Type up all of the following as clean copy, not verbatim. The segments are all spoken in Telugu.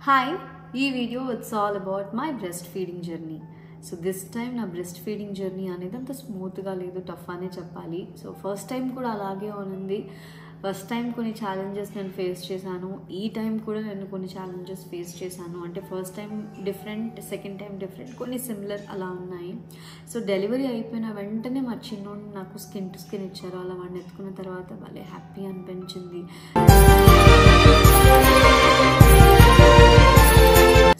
Hi, ఈ video it's all about my breastfeeding journey. So this time నా breastfeeding journey అనేది అంత స్మూత్గా లేదు, టఫ్ అనే చెప్పాలి. సో ఫస్ట్ టైం కూడా అలాగే ఉంది. ఫస్ట్ టైం కొన్ని ఛాలెంజెస్ నేను ఫేస్ చేశాను, ఈ టైం కూడా నేను కొన్ని ఛాలెంజెస్ ఫేస్ చేశాను. అంటే first time different, second time different, కొన్ని సిమిలర్ అలా ఉన్నాయి. సో డెలివరీ అయిపోయిన వెంటనే మా చిన్నోడిని నాకు స్కిన్ టు స్కిన్ ఇచ్చారు. అలా వాడిని ఎత్తుకున్న తర్వాత భలే హ్యాపీ అనిపించింది.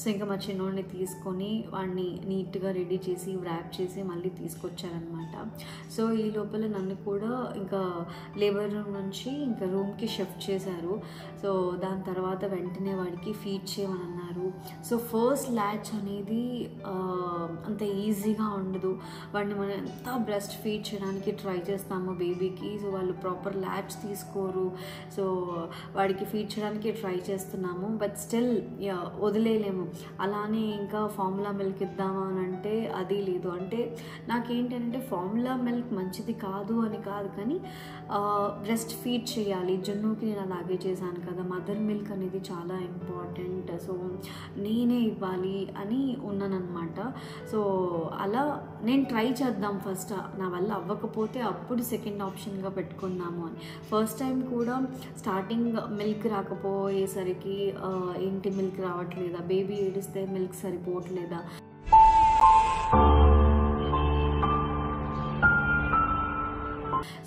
సో ఇంకా మా చిన్నోడిని తీసుకొని వాడిని నీట్గా రెడీ చేసి ర్యాప్ చేసి మళ్ళీ తీసుకొచ్చారనమాట. సో ఈ లోపల నన్ను కూడా ఇంకా లేబర్ రూమ్ నుంచి ఇంకా రూమ్కి షిఫ్ట్ చేశారు. సో దాని తర్వాత వెంటనే వాడికి ఫీడ్ చేయమని అన్నారు. సో ఫస్ట్ ల్యాచ్ అనేది అంత ఈజీగా ఉండదు. వాడిని మనం ఎంత బ్రెస్ట్ ఫీడ్ చేయడానికి ట్రై చేస్తాము బేబీకి, సో వాళ్ళు ప్రాపర్ ల్యాచ్ తీసుకోరు. సో వాడికి ఫీడ్ చేయడానికి ట్రై చేస్తున్నాము, బట్ స్టిల్ వదిలేయలేము. అలానే ఇంకా ఫార్ములా మిల్క్ ఇద్దామా అని అంటే అది లేదు. అంటే నాకేంటంటే ఫార్ములా మిల్క్ మంచిది కాదు అని కాదు, కానీ బ్రెస్ట్ ఫీడ్ చేయాలి. జున్నుకి నేను అలాగే చేశాను కదా, మదర్ మిల్క్ అనేది చాలా ఇంపార్టెంట్. సో నేనే ఇవ్వాలి అని ఉన్నానన్నమాట. సో అలా నేను ట్రై చేద్దాం ఫస్ట్, నా వల్ల అవ్వకపోతే అప్పుడు సెకండ్ ఆప్షన్గా పెట్టుకుందాము అని. ఫస్ట్ టైం కూడా స్టార్టింగ్ మిల్క్ రాకపోయేసరికి ఏంటి మిల్క్ రావట్లేదా, బేబీ ఏడిస్తే మిల్క్ సరిపోవట్లేదా,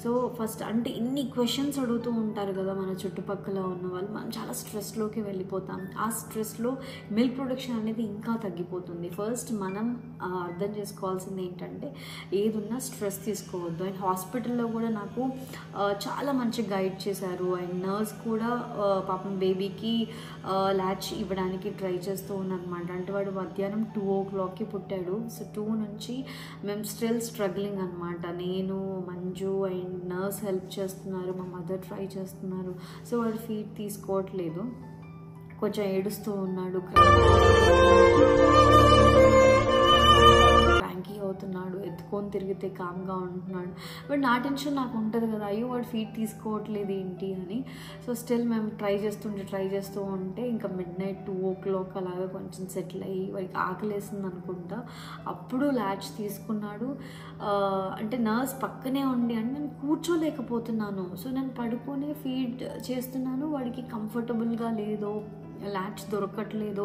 సో ఫస్ట్ అంటే ఇన్ని క్వశ్చన్స్ అడుగుతూ ఉంటారు కదా మన చుట్టుపక్కల ఉన్న వాళ్ళు. మనం చాలా స్ట్రెస్లోకి వెళ్ళిపోతాం. ఆ స్ట్రెస్లో మిల్క్ ప్రొడక్షన్ అనేది ఇంకా తగ్గిపోతుంది. ఫస్ట్ మనం అర్థం చేసుకోవాల్సింది ఏంటంటే ఏదున్నా స్ట్రెస్ తీసుకోవద్దు. అండ్ హాస్పిటల్లో కూడా నాకు చాలా మంచి గైడ్ చేశారు. అండ్ నర్స్ కూడా పాపం బేబీకి ల్యాచ్ ఇవ్వడానికి ట్రై చేస్తూ ఉన్నారనమాట. అంటే వాడు మధ్యాహ్నం 2 o'clockకి పుట్టాడు. సో 2 నుంచి మేము స్టిల్ స్ట్రగ్లింగ్ అనమాట. నేను, మంజు అండ్ నర్స్ హెల్ప్ చేస్తున్నారు, మా మదర్ ట్రై చేస్తున్నారు. సో వాడు ఫీడ్ తీసుకోవట్లేదు, కొంచెం ఏడుస్తూ ఉన్నాడు, క్రాంకీ అవుతున్నాడు, ఎత్తుకొని తిరిగితే కామ్గా ఉంటున్నాడు. బట్ నా టెన్షన్ నాకు ఉంటుంది కదా, అయ్యో వాడు ఫీడ్ తీసుకోవట్లేదు ఏంటి అని. సో స్టిల్ మేము ట్రై చేస్తూ ఉంటే ఇంకా midnight 2 o'clock అలాగా కొంచెం సెటిల్ అయ్యి వాడికి ఆకలేసింది అనుకుంటా, అప్పుడు ల్యాచ్ తీసుకున్నాడు. అంటే నర్స్ పక్కనే ఉండి అంటే నేను కూర్చోలేకపోతున్నాను. సో నేను పడుకొని ఫీడ్ చేస్తున్నాను, వాడికి కంఫర్టబుల్గా లేదో, ల్యాచ్ దొరకట్లేదో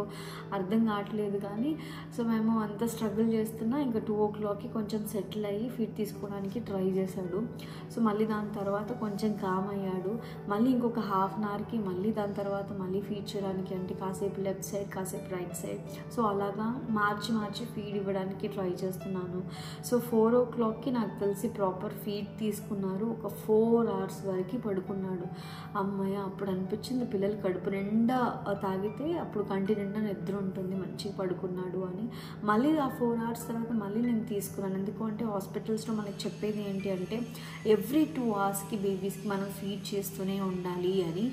అర్థం కావట్లేదు. కానీ సో మేము అంతా స్ట్రగుల్ చేస్తున్నా ఇంకా 2 o'clockకి కొంచెం సెటిల్ అయ్యి ఫీడ్ తీసుకోవడానికి ట్రై చేశాడు. సో మళ్ళీ దాని తర్వాత కొంచెం కామ్ అయ్యాడు. మళ్ళీ ఇంకొక హాఫ్ అన్ అవర్కి మళ్ళీ దాని తర్వాత మళ్ళీ ఫీడ్ చేయడానికి, అంటే కాసేపు లెఫ్ట్ సైడ్ కాసేపు రైట్ సైడ్, సో అలాగా మార్చి ఫీడ్ ఇవ్వడానికి ట్రై చేస్తున్నాను. సో 4 o'clockకి నాకు తెలిసి ప్రాపర్ ఫీడ్ తీసుకున్నారు. ఒక 4 hours వరకు పడుకున్నాడు. అమ్మాయి అప్పుడు అనిపించింది పిల్లలు కడుపు నిండా తాగితే అప్పుడు కంటి నిండా నిద్ర ఉంటుంది, మంచిగా పడుకున్నాడు అని. మళ్ళీ ఆ 4 hours తర్వాత మళ్ళీ నేను తీసుకున్నాను. ఎందుకంటే హాస్పిటల్స్లో మనకి చెప్పేది ఏంటి అంటే ఎవ్రీ 2 hoursకి బేబీస్కి మనం ఫీడ్ చేస్తూనే ఉండాలి అని.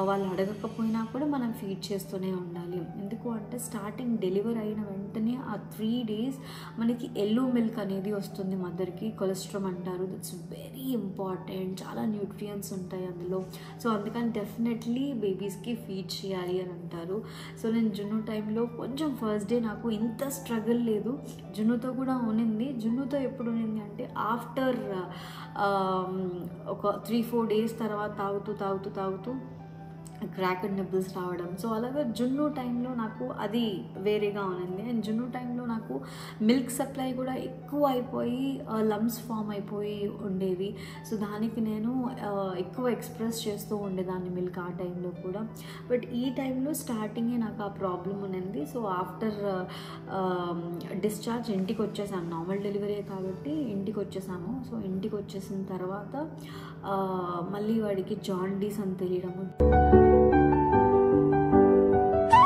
వాళ్ళు అడగకపోయినా కూడా మనం ఫీడ్ చేస్తూనే ఉండాలి. ఎందుకు అంటే స్టార్టింగ్ డెలివరీ అయిన వెంటనే ఆ 3 days మనకి ఎల్లో మిల్క్ అనేది వస్తుంది మదర్కి, కొలెస్ట్రాల్ అంటారు. దట్స్ వెరీ ఇంపార్టెంట్, చాలా న్యూట్రియంట్స్ ఉంటాయి అందులో. సో అందుకని డెఫినెట్లీ బేబీస్కి ఫీడ్ చేయాలి అని అంటారు. సో నేను జున్ను టైంలో కొంచెం ఫస్ట్ డే నాకు ఇంత స్ట్రగుల్ లేదు, జున్నుతో కూడా ఉనింది. జున్నుతో ఎప్పుడు ఉనింది అంటే ఆఫ్టర్ ఒక 3-4 days తర్వాత తాగుతూ క్రాక్డ్ నిబ్బల్స్ రావడం. సో అలాగే జున్ను టైంలో నాకు అది వేరేగా ఉంది. అండ్ జున్ను టైంలో నాకు మిల్క్ సప్లై కూడా ఎక్కువ అయిపోయి లమ్స్ ఫామ్ అయిపోయి ఉండేవి. సో దానికి నేను ఎక్కువ ఎక్స్ప్రెస్ చేస్తూ ఉండేదాన్ని మిల్క్ ఆ టైంలో కూడా. బట్ ఈ టైంలో స్టార్టింగే నాకు ఆ ప్రాబ్లం ఉంది. సో ఆఫ్టర్ డిశ్చార్జ్ ఇంటికి వచ్చేసాను, నార్మల్ డెలివరీ కాబట్టి ఇంటికి వచ్చేసాము. సో ఇంటికి వచ్చేసిన తర్వాత మళ్ళీ వాడికి జాండీస్ అని తెలియడము.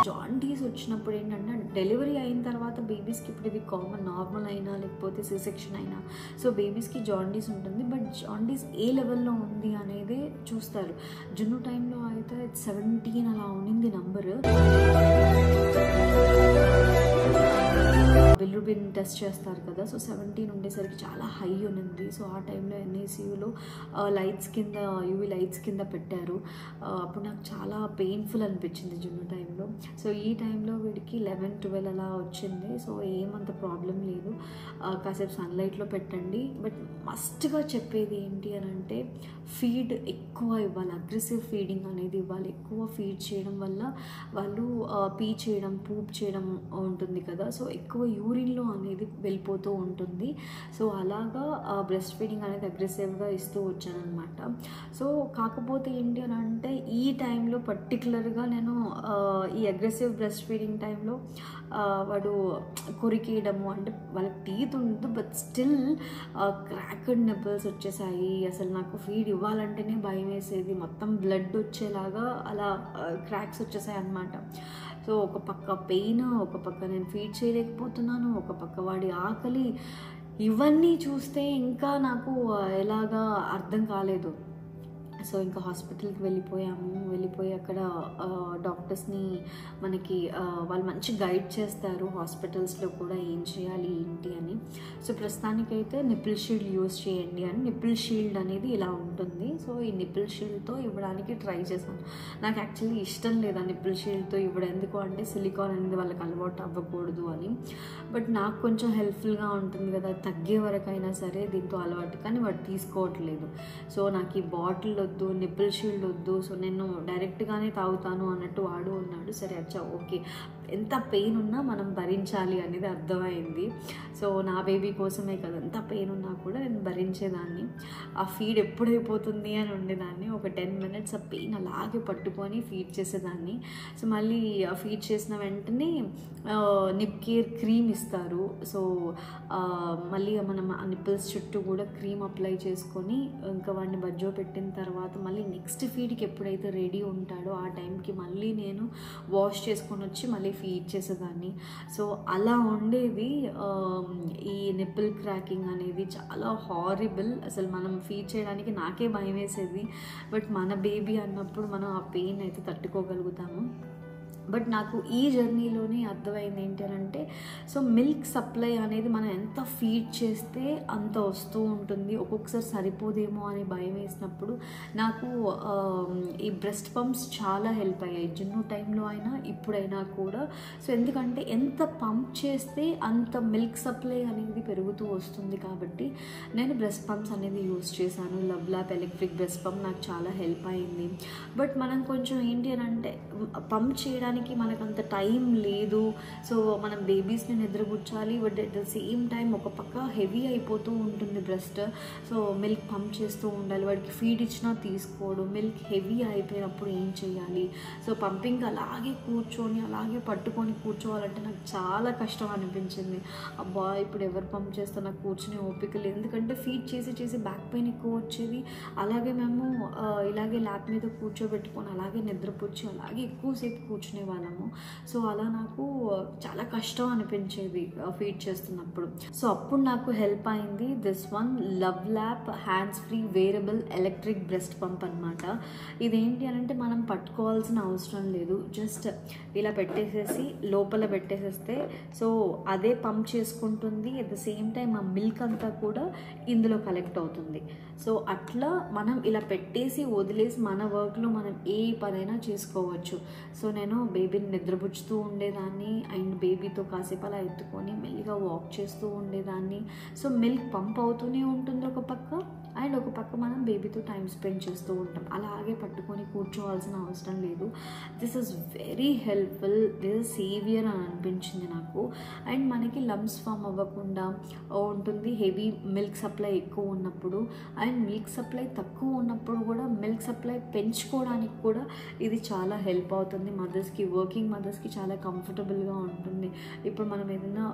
జాండీస్ వచ్చినప్పుడు ఏంటంటే డెలివరీ అయిన తర్వాత బేబీస్కి ఇప్పుడు ఇది కామన్, నార్మల్ అయినా లేకపోతే సి సెక్షన్ అయినా, సో బేబీస్కి జాండీస్ ఉంటుంది. బట్ జాండీస్ ఏ లెవెల్లో ఉంది అనేది చూస్తారు. జున్ను టైంలో అయితే 17 అలా ఉన్నింది నంబరు. బిలిరూబిన్ టెస్ట్ చేస్తారు కదా, సో 17 ఉండేసరికి చాలా హై ఉన్నింది. సో ఆ టైంలో NICUలో లైట్స్ కింద యూవీ లైట్స్ కింద పెట్టారు. అప్పుడు నాకు చాలా పెయిన్ఫుల్ అనిపించింది జున్ను టైంలో. సో ఈ టైంలో వీడికి 11-12 అలా వచ్చింది. సో ఏమంత ప్రాబ్లం లేదు, కాసేపు సన్లైట్లో పెట్టండి. బట్ మస్ట్గా చెప్పేది ఏంటి అని అంటే ఫీడ్ ఎక్కువ ఇవ్వాలి, అగ్రెసివ్ ఫీడింగ్ అనేది ఇవ్వాలి. ఎక్కువ ఫీడ్ చేయడం వల్ల వాళ్ళు పీ చేయడం, పూప్ చేయడం ఉంటుంది కదా, సో ఎక్కువ యూరిన్లో అనేది వెళ్ళిపోతూ ఉంటుంది. సో అలాగా బ్రెస్ట్ ఫీడింగ్ అనేది అగ్రెసివ్గా ఇస్తూ వచ్చానమాట. సో కాకపోతే ఏంటి అని అంటే ఈ టైంలో పర్టికులర్గా నేను ఈ అగ్రెసివ్ బ్రెస్ట్ ఫీడింగ్ టైంలో వాడు కొరికేయడము, అంటే వాళ్ళకి టీత్ ఉండదు బట్ స్టిల్ క్రాక్డ్ నిప్పుల్స్ వచ్చేసాయి. అసలు నాకు ఫీడ్ ఇవ్వాలంటేనే భయం వేసేది, మొత్తం బ్లడ్ వచ్చేలాగా అలా క్రాక్స్ వచ్చేసాయి అన్నమాట. సో ఒక పక్క పెయిన్, ఒక పక్క నేను ఫీడ్ చేయలేకపోతున్నాను, ఒక పక్క వాడి ఆకలి, ఇవన్నీ చూస్తే ఇంకా నాకు ఎలాగా అర్థం కాలేదు. సో ఇంకా హాస్పిటల్కి వెళ్ళిపోయి అక్కడ డాక్టర్స్ని మనకి వాళ్ళు మంచి గైడ్ చేస్తారు హాస్పిటల్స్లో కూడా ఏం చేయాలి ఏంటి అని. సో ప్రస్తుతానికైతే నిప్పిల్ షీల్డ్ యూజ్ చేయండి అని, నిప్పిల్ షీల్డ్ అనేది ఇలా ఉంటుంది. సో ఈ నిప్పిల్ షీల్డ్తో ఇవ్వడానికి ట్రై చేశాను. నాకు యాక్చువల్లీ ఇష్టం లేదా నిప్పిల్ షీల్డ్తో ఇవ్వడం, ఎందుకు అంటే సిలికాన్ అనేది వాళ్ళకి అలవాటు అవ్వకూడదు అని. బట్ నాకు కొంచెం హెల్ప్ఫుల్గా ఉంటుంది కదా, తగ్గే వరకైనా సరే దీంతో అలవాటు, కానీ వాడు తీసుకోవట్లేదు. సో నాకు ఈ బాటిల్ వద్దు, నిప్పిల్ షీల్డ్ వద్దు, సో నేను డైరెక్ట్గానే తాగుతాను అన్నట్టు వాడు ఉన్నాడు. సరే అచ్చా ఓకే, ఎంత పెయిన్ ఉన్నా మనం భరించాలి అనేది అర్థమైంది. సో నా బేబీ కోసమే కదా, ఎంత పెయిన్ ఉన్నా కూడా నేను భరించేదాన్ని. ఆ ఫీడ్ ఎప్పుడైపోతుంది అని ఉండేదాన్ని. ఒక 10 minutes ఆ పెయిన్ అలాగే పట్టుకొని ఫీడ్ చేసేదాన్ని. సో మళ్ళీ ఫీడ్ చేసిన వెంటనే నిప్ కేర్ క్రీమ్ ఇస్తారు. సో మళ్ళీ మనం ఆ నిప్పుల్స్ చుట్టూ కూడా క్రీమ్ అప్లై చేసుకొని ఇంకా వాడిని బజ్జో పెట్టిన తర్వాత మళ్ళీ నెక్స్ట్ ఫీడ్కి ఎప్పుడైతే రెడీ ఉంటాడో ఆ టైంకి మళ్ళీ నేను వాష్ చేసుకొని వచ్చి మళ్ళీ ఫీడ్ చేసేదాన్ని. సో అలా ఉండేది. ఈ నిప్పుల్ క్రాకింగ్ అనేది చాలా హారిబుల్. అసలు మనం ఫీడ్ చేయడానికి నాకే భయం వేసేది. బట్ మన బేబీ అన్నప్పుడు మనం ఆ పెయిన్ అయితే తట్టుకోగలుగుతాము. బట్ నాకు ఈ జర్నీలోనే అర్థమైంది ఏంటి అని అంటే, సో మిల్క్ సప్లై అనేది మనం ఎంత ఫీడ్ చేస్తే అంత వస్తూ ఉంటుంది. ఒక్కొక్కసారి సరిపోదేమో అని భయం వేసినప్పుడు నాకు ఈ బ్రెస్ట్ పంప్స్ చాలా హెల్ప్ అయ్యాయి, జున్ను టైంలో అయినా ఇప్పుడైనా కూడా. సో ఎందుకంటే ఎంత పంప్ చేస్తే అంత మిల్క్ సప్లై అనేది పెరుగుతూ వస్తుంది కాబట్టి నేను బ్రెస్ట్ పంప్స్ అనేది యూజ్ చేశాను. Love lap electric breast pump నాకు చాలా హెల్ప్ అయింది. బట్ మనం కొంచెం ఏంటి అని అంటే పంప్ చేయడానికి మనకు అంత టైం లేదు. సో మనం బేబీస్ని నిద్రపుచ్చాలి, but at the same time ఒక పక్క హెవీ అయిపోతూ ఉంటుంది బ్రెస్ట్. సో మిల్క్ పంప్ చేస్తూ ఉండాలి, వాడికి ఫీడ్ ఇచ్చినా తీసుకోడు. మిల్క్ హెవీ అయిపోయినప్పుడు ఏం చేయాలి? సో పంపింగ్ అలాగే కూర్చొని అలాగే పట్టుకొని కూర్చోవాలంటే నాకు చాలా కష్టం అనిపించింది. అబ్బా ఇప్పుడు ఎవరు పంప్ చేస్తే నాకు కూర్చునే ఓపిక లేదు, ఎందుకంటే ఫీడ్ చేసి బ్యాక్ పెయిన్ ఎక్కువ వచ్చేది. అలాగే మేము ఇలాగే ల్యాప్ మీద కూర్చోబెట్టుకొని అలాగే నిద్రపుచ్చి అలాగే ఎక్కువసేపు కూర్చునే వాళ్ళము. సో అలా నాకు చాలా కష్టం అనిపించేది ఫీడ్ చేస్తున్నప్పుడు. సో అప్పుడు నాకు హెల్ప్ అయింది this one love lap hands free wearable electric breast pump అనమాట. ఇదేంటి అని అంటే మనం పట్టుకోవాల్సిన అవసరం లేదు, జస్ట్ ఇలా పెట్టేసేసి లోపల పెట్టేసేస్తే సో అదే పంప్ చేసుకుంటుంది. అట్ ద సేమ్ టైం ఆ మిల్క్ అంతా కూడా ఇందులో కలెక్ట్ అవుతుంది. సో అట్లా మనం ఇలా పెట్టేసి వదిలేసి మన వర్క్లో మనం ఏ పనైనా చేసుకోవచ్చు. సో నేను బేబీని నిద్రపుచ్చుతూ ఉండేదాన్ని అండ్ బేబీతో కాసేపు అలా ఎత్తుకొని మెల్లిగా వాక్ చేస్తూ ఉండేదాన్ని. సో మిల్క్ పంప్ అవుతూనే ఉంటుంది ఒక పక్క, అండ్ ఒక పక్క మనం బేబీతో టైం స్పెండ్ చేస్తూ ఉంటాం. అలాగే పట్టుకొని కూర్చోవాల్సిన అవసరం లేదు. This is very helpful, this is saviour అని అనిపించింది నాకు. అండ్ మనకి లంప్స్ ఫామ్ అవ్వకుండా ఉంటుంది హెవీ మిల్క్ సప్లై ఎక్కువ ఉన్నప్పుడు. అండ్ మిల్క్ సప్లై తక్కువ ఉన్నప్పుడు కూడా మిల్క్ సప్లై పెంచుకోవడానికి కూడా ఇది చాలా హెల్ప్ అవుతుంది. మదర్స్కి, వర్కింగ్ మదర్స్కి చాలా కంఫర్టబుల్గా ఉంటుంది. ఇప్పుడు మనం ఏదైనా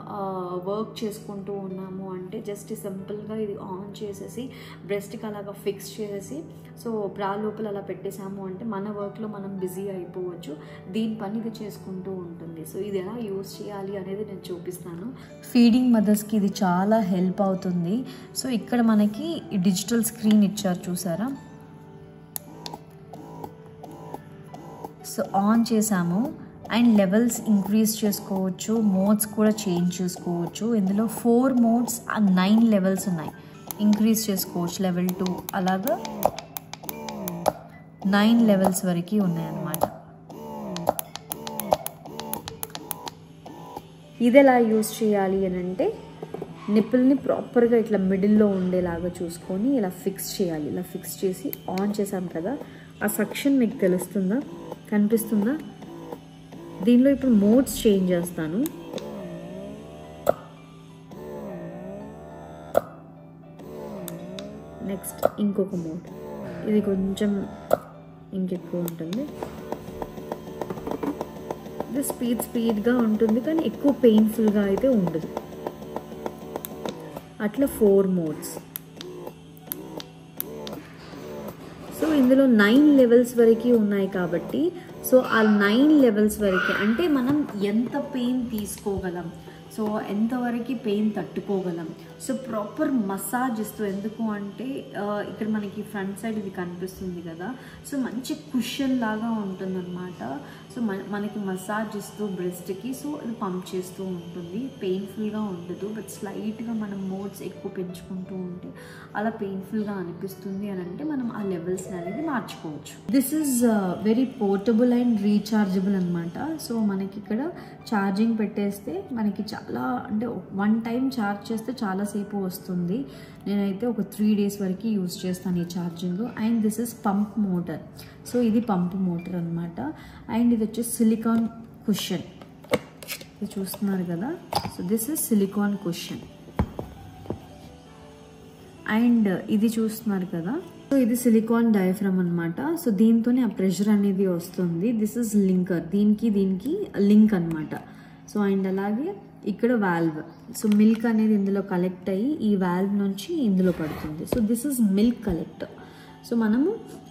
వర్క్ చేసుకుంటూ ఉన్నాము అంటే జస్ట్ సింపుల్గా ఇది ఆన్ చేసేసి బ్రెస్ట్కి అలాగా ఫిక్స్ చేసేసి సో బ్రా లోపల అలా పెట్టేసాము అంటే మన వర్క్లో మనం బిజీ అయిపోవచ్చు. దీని పని ఇది చేసుకుంటూ ఉంటుంది. సో ఇది ఎలా యూజ్ చేయాలి అనేది నేను చూపిస్తాను. ఫీడింగ్ మదర్స్కి ఇది చాలా హెల్ప్ అవుతుంది. సో ఇక్కడ మనకి డిజిటల్ స్క్రీన్ ఇచ్చారు చూసారా. సో ఆన్ చేసాము, అండ్ లెవెల్స్ ఇంక్రీజ్ చేసుకోవచ్చు, మోడ్స్ కూడా చేంజ్ చేసుకోవచ్చు. ఇందులో 4 మోడ్స్ 9 లెవెల్స్ ఉన్నాయి. ఇంక్రీజ్ చేసుకోవచ్చు లెవెల్ 2, అలాగా 9 లెవెల్స్ వరకు ఉన్నాయన్నమాట. ఇది ఎలా యూజ్ చేయాలి అని అంటే నిప్పుల్ని ప్రాపర్గా ఇట్లా మిడిల్లో ఉండేలాగా చూసుకొని ఇలా ఫిక్స్ చేయాలి. ఇలా ఫిక్స్ చేసి ఆన్ చేసాం కదా, ఆ సక్షన్ మీకు తెలుస్తుందా, కనిపిస్తుందా? దీనిలో ఇప్పుడు మోడ్స్ చేంజ్ చేస్తాను. నెక్స్ట్ ఇంకొక మోడ్, ఇది కొంచెం ఇంకెక్కువ ఉంటుంది. ఇది స్పీడ్గా ఉంటుంది కానీ ఎక్కువ పెయిన్ఫుల్గా అయితే ఉండదు. అట్లా 4 మోడ్స్. సో ఇందులో 9 లెవెల్స్ వరకు ఉన్నాయి కాబట్టి సో ఆ 9 లెవెల్స్ వరకు అంటే మనం ఎంత పెయిన్ తీసుకోగలం, సో ఎంతవరకు పెయిన్ తట్టుకోగలం. సో ప్రాపర్ మసాజ్ ఇస్తూ, ఎందుకు అంటే ఇక్కడ మనకి ఫ్రంట్ సైడ్ ఇది కనిపిస్తుంది కదా, సో మంచి కుషన్ లాగా ఉంటుందన్నమాట. సో మనకి మసాజ్ ఇస్తూ బ్రెస్ట్కి సో ఇది పంప్ చేస్తూ ఉంటుంది. పెయిన్ఫుల్గా ఉండదు, బట్ స్లైట్గా మనం మోడ్స్ ఎక్కువ పెంచుకుంటూ ఉంటే అలా పెయిన్ఫుల్గా అనిపిస్తుంది అని అంటే మనం ఆ లెవెల్స్ అనేది మార్చుకోవచ్చు. This is very portable and rechargeable అనమాట. సో మనకి ఇక్కడ ఛార్జింగ్ పెట్టేస్తే మనకి చాలా అంటే 1 టైం ఛార్జ్ చేస్తే చాలాసేపు వస్తుంది. నేనైతే ఒక 3 డేస్ వరకు యూజ్ చేస్తాను ఈ charging. And this is pump motor. So ఇది పంప్ మోటార్ అనమాట. అండ్ ఇది వచ్చేసి సిలికాన్ కుషన్, ఇది చూస్తున్నారు కదా. So this is silicon cushion. And ఇది చూస్తున్నారు కదా, సో ఇది సిలికాన్ డయాఫ్రమ్ అనమాట. సో దీంతోనే ఆ ప్రెషర్ అనేది వస్తుంది. దిస్ ఇస్ లింకర్, దీనికి లింక్ అనమాట. సో అండ్ అలాగే ఇక్కడ వాల్వ్. సో మిల్క్ అనేది ఇందులో కలెక్ట్ అయ్యి ఈ వాల్వ్ నుంచి ఇందులో పడుతుంది. So this is milk collector. So మనము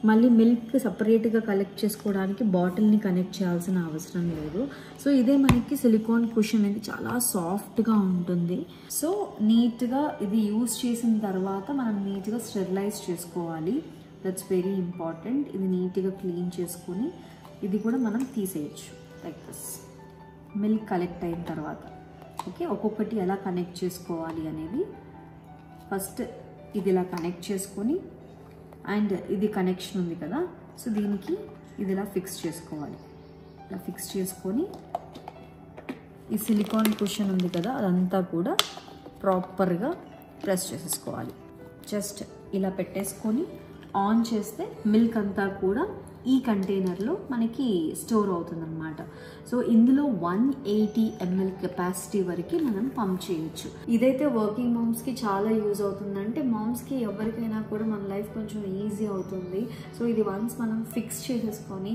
మళ్ళీ మిల్క్ సపరేట్గా కలెక్ట్ చేసుకోవడానికి బాటిల్ని కనెక్ట్ చేయాల్సిన అవసరం లేదు. సో ఇదే మనకి సిలికాన్ కుషన్ అనేది చాలా సాఫ్ట్గా ఉంటుంది. సో నీట్గా ఇది యూజ్ చేసిన తర్వాత మనం నీట్గా స్టెరిలైజ్ చేసుకోవాలి. That's very important. ఇది నీట్గా క్లీన్ చేసుకొని ఇది కూడా మనం తీసేయచ్చు లైక్ దిస్. మిల్క్ కలెక్ట్ అయిన తర్వాత ఓకే, ఒక్కొక్కటి ఎలా కనెక్ట్ చేసుకోవాలి అనేది ఫస్ట్ ఇది ఇలా కనెక్ట్ చేసుకొని, అండ్ ఇది కనెక్షన్ ఉంది కదా, సో దీనికి ఇది ఇలా ఫిక్స్ చేసుకోవాలి. ఇలా ఫిక్స్ చేసుకొని ఈ సిలికాన్ కుషన్ ఉంది కదా అదంతా కూడా ప్రాపర్గా ప్రెస్ చేసేసుకోవాలి. జస్ట్ ఇలా పెట్టేసుకొని ఆన్ చేస్తే మిల్క్ అంతా కూడా ఈ కంటైనర్లో మనకి స్టోర్ అవుతుందన్నమాట. సో ఇందులో 180 ml కెపాసిటీ వరకు మనం పంప్ చేయొచ్చు. ఇదైతే వర్కింగ్ మామ్స్కి చాలా యూజ్ అవుతుందంటే మామ్స్కి ఎవరికైనా కూడా మన లైఫ్ కొంచెం ఈజీ అవుతుంది. సో ఇది వన్స్ మనం ఫిక్స్ చేసేసుకొని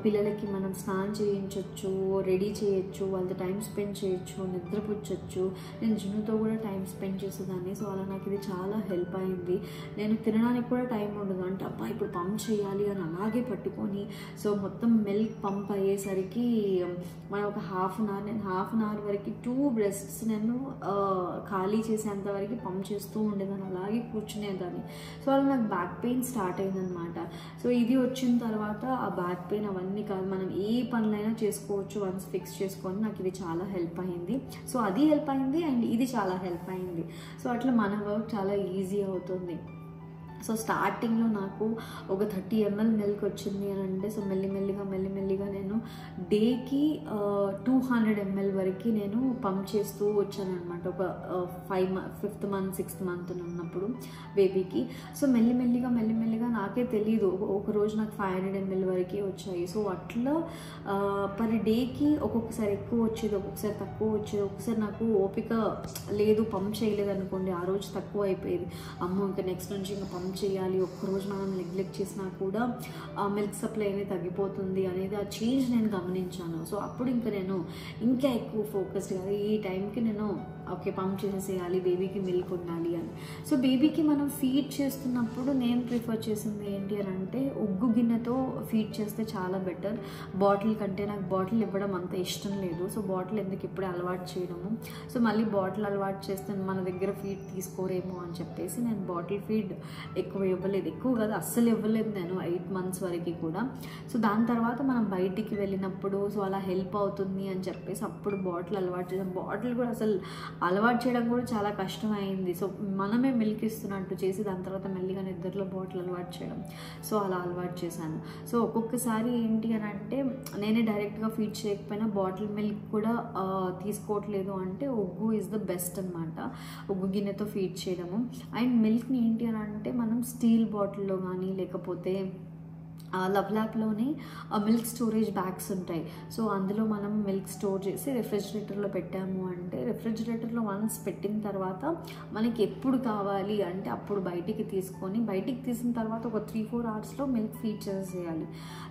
పిల్లలకి మనం స్నానం చేయించవచ్చు, రెడీ చేయొచ్చు, వాళ్ళతో టైం స్పెండ్ చేయొచ్చు, నిద్రపుచ్చచ్చు. నేను జున్నుతో కూడా టైం స్పెండ్ చేసేదాన్ని. సో అలా నాకు ఇది చాలా హెల్ప్ అయింది. నేను తినడానికి కూడా టైం ఉండదు, అంటే అబ్బా ఇప్పుడు పంప్ చేయాలి అని అలాగే పట్టుకొని సో మొత్తం మిల్క్ పంప్ అయ్యేసరికి మనం ఒక నేను హాఫ్ అన్ అవర్ వరకు 2 బ్రెస్ట్స్ నేను ఖాళీ చేసేంత వరకు పంప్ చేస్తూ ఉండేదాన్ని, అలాగే కూర్చునేదాన్ని. సో అలా నాకు బ్యాక్ పెయిన్ స్టార్ట్ అయిందనమాట. సో ఇది వచ్చిన తర్వాత ఆ బ్యాక్ పెయిన్ అవన్నీ కాదు, మనం ఏ పనులైనా చేసుకోవచ్చు వన్స్ ఫిక్స్ చేసుకొని. నాకు ఇది చాలా హెల్ప్ అయింది. సో అది హెల్ప్ అయింది అండ్ ఇది చాలా హెల్ప్ అయింది. సో అట్లా మన వర్క్ చాలా ఈజీ అవుతుంది. సో స్టార్టింగ్లో నాకు ఒక 30 ml మిల్క్ వచ్చింది అని అంటే సో మెల్లిమెల్లిగా నేను డేకి 200 ml వరకు నేను పంప్ చేస్తూ వచ్చాను అనమాట. ఒక 5th month 6th month ఉన్నప్పుడు బేబీకి. సో మెల్లిమెల్లిగా నాకే తెలియదు, ఒక రోజు నాకు 500 ml వరకే వచ్చాయి. సో అట్లా పర్ డేకి ఒక్కొక్కసారి ఎక్కువ వచ్చేది, ఒక్కొక్కసారి తక్కువ వచ్చేది. ఒక్కొక్కసారి నాకు ఓపిక లేదు, పంప్ చేయలేదు అనుకోండి, ఆ రోజు తక్కువ అయిపోయేది. అమ్మో ఇంకా నెక్స్ట్ నుంచి ఇంకా పంప్ చేయాలి, ఒక్కరోజు మనం నెగ్లెక్ట్ చేసినా కూడా ఆ మిల్క్ సప్లై అనేది తగ్గిపోతుంది అనేది ఆ చేంజ్ నేను గమనించాను. సో అప్పుడు నేను ఇంకా ఎక్కువ ఫోకస్గా ఈ టైంకి నేను ఓకే పంప్ చేసేసేయాలి, బేబీకి మిల్క్ ఉండాలి అని. సో బేబీకి మనం ఫీడ్ చేస్తున్నప్పుడు నేను ప్రిఫర్ చేసింది ఏంటి అని అంటే ఉగ్గు గిన్నెతో ఫీడ్ చేస్తే చాలా బెటర్. బాటిల్ కంటే నాకు బాటిల్ ఇవ్వడం అంత ఇష్టం లేదు. సో బాటిల్ ఎందుకు ఇప్పుడే అలవాటు చేయడము, సో మళ్ళీ బాటిల్ అలవాటు చేస్తే మన దగ్గర ఫీడ్ తీసుకోరేమో అని చెప్పేసి నేను బాటిల్ ఫీడ్ ఎక్కువ ఇవ్వలేదు, ఎక్కువ కాదు అస్సలు ఇవ్వలేదు నేను 8 months వరకు కూడా. సో దాని తర్వాత మనం బయటికి వెళ్ళినప్పుడు సో అలా హెల్ప్ అవుతుంది అని చెప్పేసి అప్పుడు బాటిల్ అలవాటు చేసాం. బాటిల్ కూడా అసలు అలవాటు చేయడం కూడా చాలా కష్టమైంది. సో మనమే మిల్క్ ఇస్తున్నట్టు చేసి దాని తర్వాత మెల్లిగా నిద్రలో బాటిల్ అలవాటు చేయడం, సో అలా అలవాటు చేశాను. సో ఒక్కొక్కసారి ఏంటి అని అంటే నేనే డైరెక్ట్గా ఫీడ్ చేయకపోయినా బాటిల్ మిల్క్ కూడా తీసుకోవట్లేదు అంటే ఉగ్గు ఈజ్ ద బెస్ట్ అనమాట, ఉగ్గు గిన్నెతో ఫీడ్ చేయడము. అండ్ మిల్క్ని ఏంటి అని అంటే మనం స్టీల్ బాటిల్లో కానీ లేకపోతే లవ్లాక్లోనే మిల్క్ స్టోరేజ్ బ్యాగ్స్ ఉంటాయి. సో అందులో మనం మిల్క్ స్టోర్ చేసి రిఫ్రిజిరేటర్లో పెట్టాము అంటే రిఫ్రిజిరేటర్లో వన్స్ పెట్టిన తర్వాత మనకి ఎప్పుడు కావాలి అంటే అప్పుడు బయటికి తీసిన తర్వాత ఒక 3-4 hours మిల్క్ ఫీడ్ చేసేయాలి.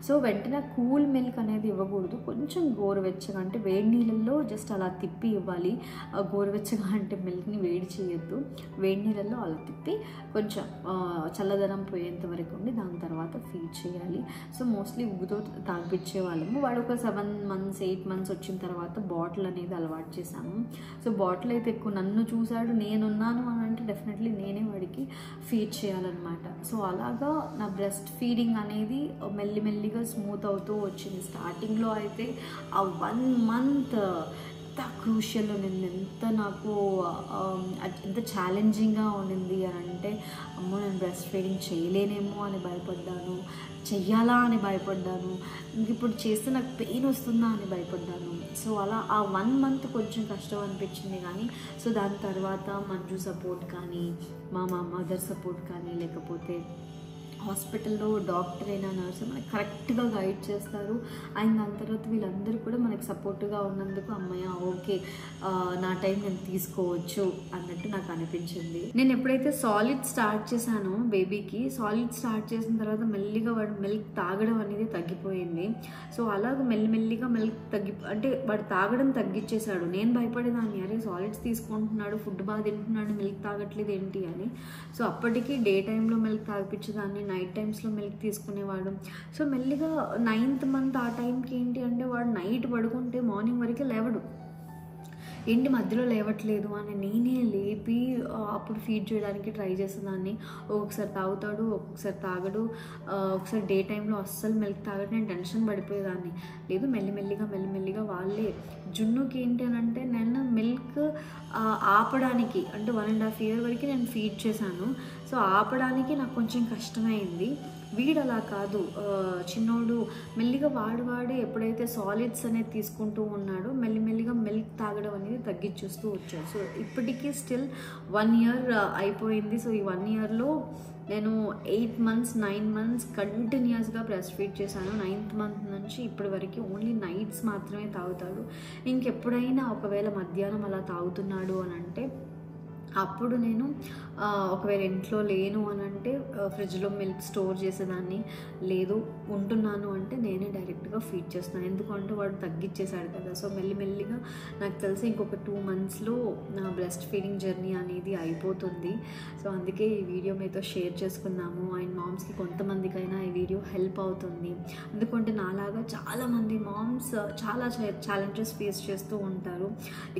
సో వెంటనే కూల్ మిల్క్ అనేది ఇవ్వకూడదు, కొంచెం గోరువెచ్చగా అంటే వేడి నీళ్ళల్లో జస్ట్ అలా తిప్పి ఇవ్వాలి. గోరువెచ్చగా అంటే మిల్క్ని వేడి చేయొద్దు, వేడి నీళ్ళల్లో అలా తిప్పి కొంచెం చల్లదనం పోయేంత వరకు ఉండి దాని తర్వాత ఫీడ్ చేయాలి. సో మోస్ట్లీ ఉగ్గుతో తాగిపించే వాళ్ళము. వాడు ఒక 7 months 8 months వచ్చిన తర్వాత బాటిల్ అనేది అలవాటు చేశాము. సో బాటిల్ అయితే ఎక్కువ నన్ను చూశాడు, నేనున్నాను అని అంటే డెఫినెట్లీ నేనే వాడికి ఫీడ్ చేయాలన్నమాట. సో అలాగా నా బ్రెస్ట్ ఫీడింగ్ అనేది మెల్లిమెల్లిగా స్మూత్ అవుతూ వచ్చింది. స్టార్టింగ్లో అయితే ఆ 1 month ఎంత క్రూషియల్ ఉండింది, ఎంత ఛాలెంజింగ్గా ఉండింది అని అంటే అమ్మో నేను బ్రెస్ట్ ఫీడింగ్ చేయలేనేమో అని భయపడ్డాను, చెయ్యాలా అని భయపడ్డాను, ఇంక ఇప్పుడు చేస్తే నాకు పెయిన్ వస్తుందా అని భయపడ్డాను. సో అలా ఆ 1 month కొంచెం కష్టం అనిపించింది. కానీ సో దాని తర్వాత మంజు సపోర్ట్ కానీ మా మదర్ సపోర్ట్ కానీ లేకపోతే హాస్పిటల్లో డాక్టర్ అయినా నర్స్ మనకి కరెక్ట్గా గైడ్ చేస్తారు. అండ్ దాని తర్వాత వీళ్ళందరూ కూడా మనకి సపోర్ట్గా ఉన్నందుకు అమ్మయ్య ఓకే నా టైం నేను తీసుకోవచ్చు అన్నట్టు నాకు అనిపించింది. నేను ఎప్పుడైతే సాలిడ్ స్టార్ట్ చేశానో బేబీకి, సాలిడ్ స్టార్ట్ చేసిన తర్వాత మెల్లిగా వాడు మిల్క్ తాగడం అనేది తగ్గిపోయింది. సో అలాగ మెల్లిమెల్లిగా మిల్క్ అంటే వాడు తాగడం తగ్గించేశాడు. నేను భయపడేదాన్ని, అరే సాలిడ్స్ తీసుకుంటున్నాడు, ఫుడ్ బాగా తింటున్నాడు, మిల్క్ తాగట్లేదు ఏంటి అని. సో అప్పటికి డే టైంలో మిల్క్ తాగిపించేదాన్ని, నైట్ టైమ్స్లో మిల్క్ తీసుకునేవాడు. సో మెల్లిగా 9th month ఆ టైంకి ఏంటి అంటే వాడు నైట్ పడుకుంటే మార్నింగ్ వరకు లేవడు, ఏంటి మధ్యలో లేవట్లేదు అని నేనే లేపి అప్పుడు ఫీడ్ చేయడానికి ట్రై చేసేదాన్ని. ఒక్కొక్కసారి తాగుతాడు, ఒక్కొక్కసారి తాగడు, ఒకసారి డే టైంలో అస్సలు మిల్క్ తాగడు. నేను టెన్షన్ పడిపోయేదాన్ని. లేదు మెల్లిమెల్లిగా వాళ్ళే. జున్నుకి ఏంటి అని అంటే నేను మిల్క్ ఆపడానికి అంటే 1.5 year వరకు నేను ఫీడ్ చేశాను. సో ఆపడానికి నాకు కొంచెం కష్టమైంది. వీడు అలా కాదు, చిన్నోడు మెల్లిగా వాడే ఎప్పుడైతే సాలిడ్స్ అనేది తీసుకుంటూ ఉన్నాడో మెల్లిమెల్లిగా మిల్క్ తాగడం అనేది తగ్గించేస్తూ వచ్చాడు. సో ఇప్పటికీ స్టిల్ 1 year అయిపోయింది. సో ఈ 1 yearలో నేను 8 months 9 months కంటిన్యూస్గా బ్రెస్ట్ ఫీడ్ చేశాను. 9th month నుంచి ఇప్పటి వరకు ఓన్లీ నైట్స్ మాత్రమే తాగుతాడు. ఇంకెప్పుడైనా ఒకవేళ మధ్యాహ్నం అలా తాగుతున్నాడు అని అంటే అప్పుడు నేను ఒకవేళ ఇంట్లో లేను అని అంటే ఫ్రిడ్జ్లో మిల్క్ స్టోర్ చేసేదాన్ని, లేదు ఉంటున్నాను అంటే నేనే డైరెక్ట్గా ఫీడ్ చేస్తాను. ఎందుకంటే వాడు తగ్గించేశాడు కదా. సో మెల్లిమెల్లిగా నాకు తెలిసి ఇంకొక 2 monthsలో నా బ్రెస్ట్ ఫీడింగ్ జర్నీ అనేది అయిపోతుంది. సో అందుకే ఈ వీడియో మీతో షేర్ చేసుకున్నాము. అండ్ మామ్స్కి కొంతమందికైనా ఈ వీడియో హెల్ప్ అవుతుంది. ఎందుకంటే నాలాగా చాలామంది మామ్స్ చాలా ఛాలెంజెస్ ఫేస్ చేస్తూ ఉంటారు.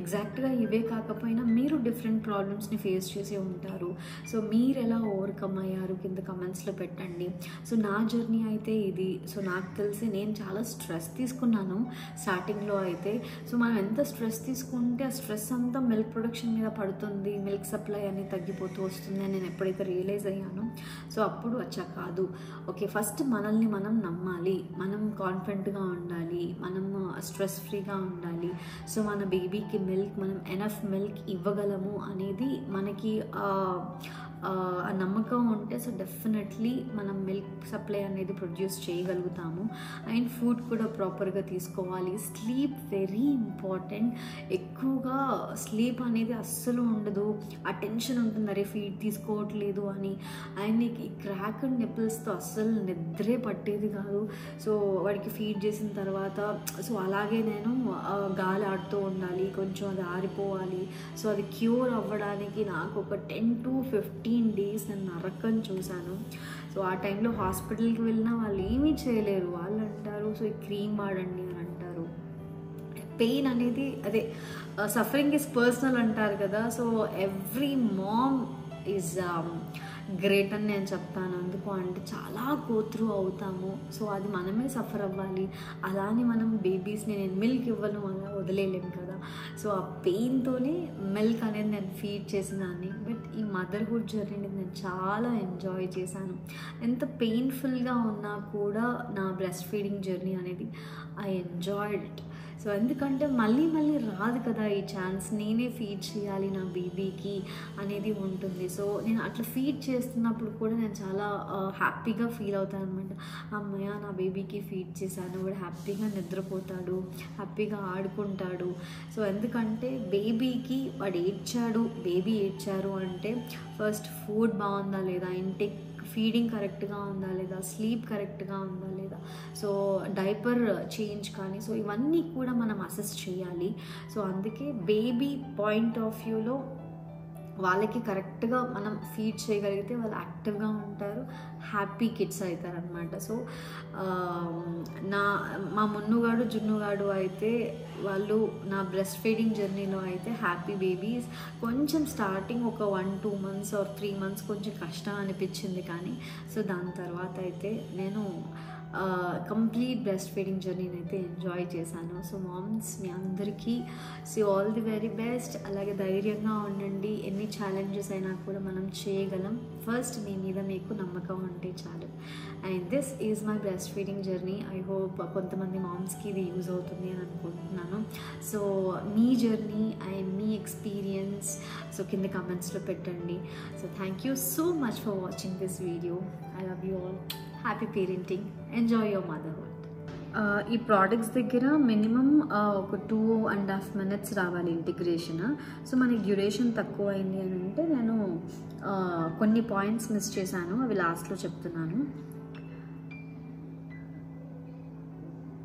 ఎగ్జాక్ట్గా ఇవే కాకపోయినా మీరు డిఫరెంట్ ప్రాబ్లమ్స్ని ఫేస్ చేసి ఉంటారు. సో మీరు ఎలా ఓవర్కమ్ అయ్యారు కింద కమెంట్స్లో పెట్టండి. సో నా జర్నీ అయితే ఇది. సో నాకు తెలిసి నేను చాలా స్ట్రెస్ తీసుకున్నాను స్టార్టింగ్లో అయితే. సో మనం ఎంత స్ట్రెస్ తీసుకుంటే ఆ స్ట్రెస్ అంతా మిల్క్ ప్రొడక్షన్ మీద పడుతుంది, మిల్క్ సప్లై అనేది తగ్గిపోతూ వస్తుంది అని నేను ఎప్పుడైతే రియలైజ్ అయ్యాను సో అప్పుడు వచ్చా కాదు, ఓకే ఫస్ట్ మనల్ని మనం నమ్మాలి, మనం కాన్ఫిడెంట్గా ఉండాలి, మనం స్ట్రెస్ ఫ్రీగా ఉండాలి. సో మన బేబీకి మనం ఎనఫ్ మిల్క్ ఇవ్వగలము అనేది మనకి ఆ నమ్మకం ఉంటే సో డెఫినెట్లీ మనం మిల్క్ సప్లై అనేది ప్రొడ్యూస్ చేయగలుగుతాము. అండ్ ఫుడ్ కూడా ప్రాపర్గా తీసుకోవాలి. Sleep very important. ఎక్కువగా స్లీప్ అనేది అస్సలు ఉండదు, ఆ టెన్షన్ ఉంటుంది అరే ఫీడ్ తీసుకోవట్లేదు అని. అండ్ ఈ క్రాక్ అండ్ నిప్పుల్స్తో అస్సలు నిద్రే పట్టేది కాదు. సో వాడికి ఫీడ్ చేసిన తర్వాత సో అలాగే నేను గాలి ఆడుతూ ఉండాలి, కొంచెం అది ఆరిపోవాలి. సో అది క్యూర్ అవ్వడానికి నాకు ఒక 10 to 15 days నేను నరకం చూశాను. సో ఆ టైంలో హాస్పిటల్కి వెళ్ళినా వాళ్ళు ఏమీ చేయలేరు. వాళ్ళు అంటారు సో ఈ క్రీమ్ వాడండి అని అంటారు. పెయిన్ అనేది అదే సఫరింగ్ ఇస్ పర్సనల్ అంటారు కదా. So every ma'am is great అని నేను చెప్తాను. ఎందుకు అంటే చాలా గో త్రూ అవుతాము. సో అది మనమే సఫర్ అవ్వాలి. అలానే మనం బేబీస్ని నేను మిల్క్ ఇవ్వను అలా వదిలేయలేము కదా. సో ఆ పెయిన్తోనే మిల్క్ అనేది నేను ఫీడ్ చేసేదాన్ని. బట్ ఈ మదర్హుడ్ జర్నీని నేను చాలా ఎంజాయ్ చేశాను. ఎంత పెయిన్ఫుల్గా ఉన్నా కూడా నా బ్రెస్ట్ ఫీడింగ్ జర్నీ అనేది ఐ ఎంజాయ్డ్ ఇట్. సో ఎందుకంటే మళ్ళీ రాదు కదా ఈ ఛాన్స్, నేనే ఫీడ్ చేయాలి నా బేబీకి అనేది ఉంటుంది. సో నేను అట్లా ఫీడ్ చేస్తున్నప్పుడు కూడా నేను చాలా హ్యాపీగా ఫీల్ అవుతాను అనమాట. అమ్మయ్య నా బేబీకి ఫీడ్ చేశాను, వాడు హ్యాపీగా నిద్రపోతాడు, హ్యాపీగా ఆడుకుంటాడు. సో ఎందుకంటే బేబీకి వాడు బేబీ ఏడ్చారు అంటే ఫస్ట్ ఫుడ్ బాగుందా లేదా, ఇంటేక్ ఫీడింగ్ కరెక్ట్గా ఉందా లేదా, స్లీప్ కరెక్ట్గా ఉందా లేదా, సో డైపర్ చేంజ్ కానీ, సో ఇవన్నీ కూడా మనం అసెస్ చేయాలి. సో అందుకే బేబీ పాయింట్ ఆఫ్ వ్యూలో వాళ్ళకి కరెక్ట్గా మనం ఫీడ్ చేయగలిగితే వాళ్ళు యాక్టివ్గా ఉంటారు, హ్యాపీ కిడ్స్ అవుతారు అనమాట. సో మా మున్నుగాడు జున్నుగాడు అయితే వాళ్ళు నా బ్రెస్ట్ ఫీడింగ్ జర్నీలో అయితే హ్యాపీ బేబీస్. కొంచెం స్టార్టింగ్ ఒక 1-2 months or 3 months కొంచెం కష్టం అనిపించింది, కానీ సో దాని తర్వాత అయితే నేను కంప్లీట్ బ్రెస్ట్ ఫీడింగ్ జర్నీని అయితే ఎంజాయ్ చేశాను. సో మామ్స్ మీ అందరికీ ఆల్ ది వెరీ బెస్ట్. అలాగే ధైర్యంగా ఉండండి, ఎన్ని ఛాలెంజెస్ అయినా కూడా మనం చేయగలం. ఫస్ట్ మీ మీద మీకు నమ్మకం ఉంటే చాలు. And this is my breast feeding journey. I hope కొంతమంది మామ్స్కి ఇది యూజ్ అవుతుంది అని అనుకుంటున్నాను. So me journey and me experience so కింద కమెంట్స్లో పెట్టండి. So thank you so much for watching this video. I love you all. Happy parenting, enjoy your motherhood. ఈ ప్రోడక్ట్స్ దగ్గర మినిమం ఒక 2.5 minutes రావాలి ఇంటిగ్రేషన్. సో మనకి డ్యూరేషన్ తక్కువ అయింది అని అంటే నేను కొన్ని పాయింట్స్ మిస్ చేశాను, అవి లాస్ట్లో చెప్తున్నాను.